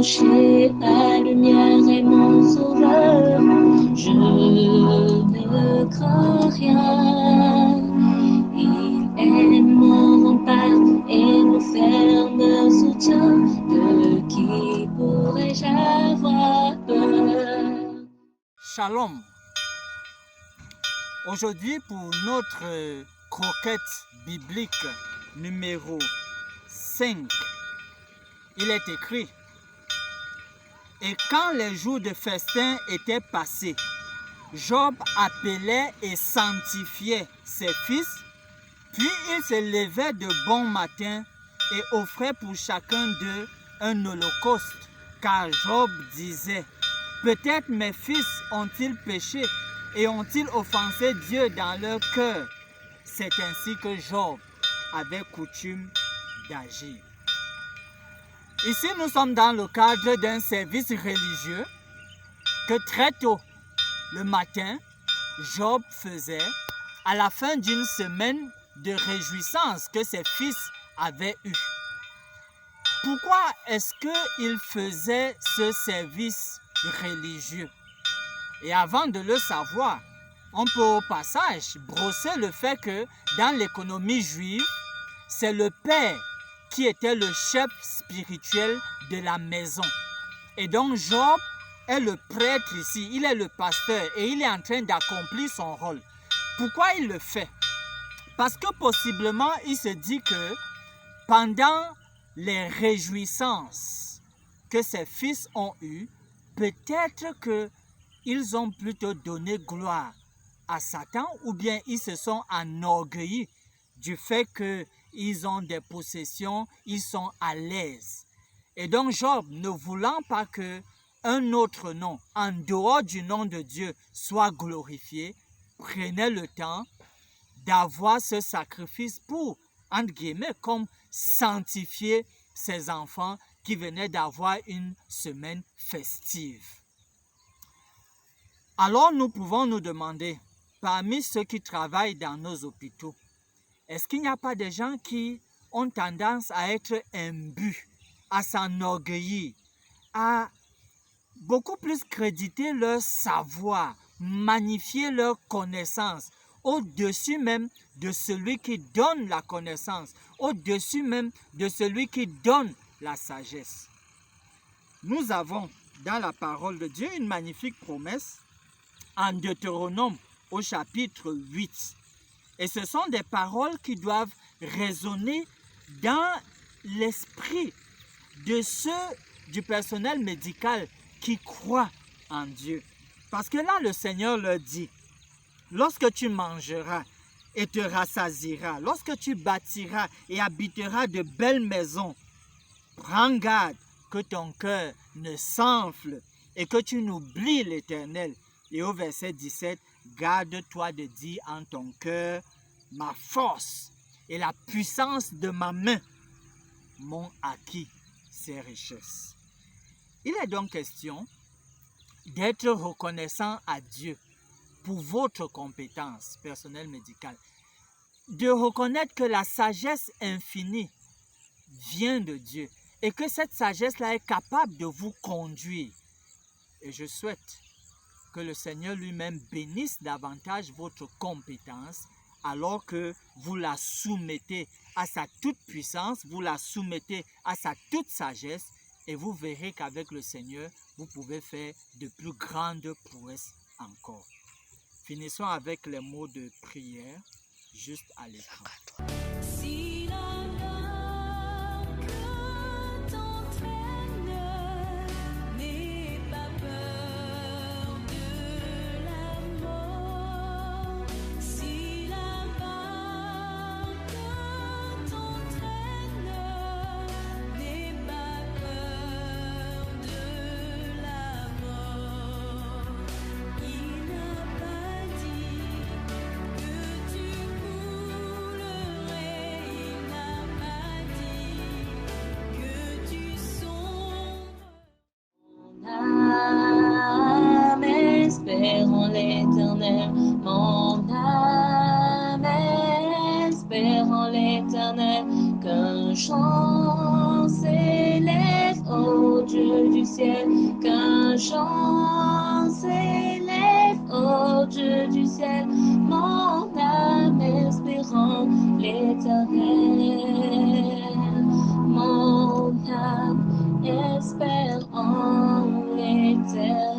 rocher, ma lumière et mon sauveur. Je ne crains rien. Il est mon rempart et mon ferme soutien. De qui pourrais-je avoir peur? Shalom. Aujourd'hui, pour notre croquette biblique numéro 5, il est écrit: et quand les jours de festin étaient passés, Job appelait et sanctifiait ses fils, puis il se levait de bon matin et offrait pour chacun d'eux un holocauste, car Job disait: peut-être mes fils ont-ils péché et ont-ils offensé Dieu dans leur cœur. C'est ainsi que Job avait coutume d'agir. Ici, nous sommes dans le cadre d'un service religieux que très tôt le matin, Job faisait à la fin d'une semaine de réjouissance que ses fils avaient eue. Pourquoi est-ce qu'il faisait ce service religieux? Et avant de le savoir, on peut au passage brosser le fait que dans l'économie juive, c'est le père qui était le chef spirituel de la maison. Et donc Job est le prêtre ici, il est le pasteur et il est en train d'accomplir son rôle. Pourquoi il le fait? Parce que possiblement il se dit que pendant les réjouissances que ses fils ont eues, peut-être qu'ils ont plutôt donné gloire à Satan ou bien ils se sont enorgueillis du fait qu'ils ont des possessions, ils sont à l'aise. Et donc Job, ne voulant pas qu'un autre nom, en dehors du nom de Dieu, soit glorifié, prenait le temps d'avoir ce sacrifice pour, entre guillemets, comme sanctifier ses enfants qui venaient d'avoir une semaine festive. Alors nous pouvons nous demander, parmi ceux qui travaillent dans nos hôpitaux, est-ce qu'il n'y a pas des gens qui ont tendance à être imbus, à s'enorgueillir, à beaucoup plus créditer leur savoir, magnifier leur connaissance, au-dessus même de celui qui donne la connaissance, au-dessus même de celui qui donne la sagesse? Nous avons dans la parole de Dieu une magnifique promesse en Deutéronome au chapitre 8. Et ce sont des paroles qui doivent résonner dans l'esprit de ceux du personnel médical qui croient en Dieu. Parce que là, le Seigneur leur dit: lorsque tu mangeras et te rassasieras, lorsque tu bâtiras et habiteras de belles maisons, prends garde que ton cœur ne s'enfle et que tu n'oublies l'Éternel. Et au verset 17, garde-toi de dire en ton cœur: ma force et la puissance de ma main m'ont acquis ces richesses. Il est donc question d'être reconnaissant à Dieu pour votre compétence personnelle médicale, de reconnaître que la sagesse infinie vient de Dieu et que cette sagesse-là est capable de vous conduire. Et je souhaite que le Seigneur lui-même bénisse davantage votre compétence alors que vous la soumettez à sa toute puissance, vous la soumettez à sa toute sagesse, et vous verrez qu'avec le Seigneur, vous pouvez faire de plus grandes prouesses encore. Finissons avec les mots de prière juste à l'écran. Espérons l'Éternel, mon âme, espérons l'Éternel, qu'un chant s'élève au Dieu du du ciel, qu'un chant s'élève au Dieu du ciel, mon âme espérant l'Éternel, mon âme espère en l'Éternel.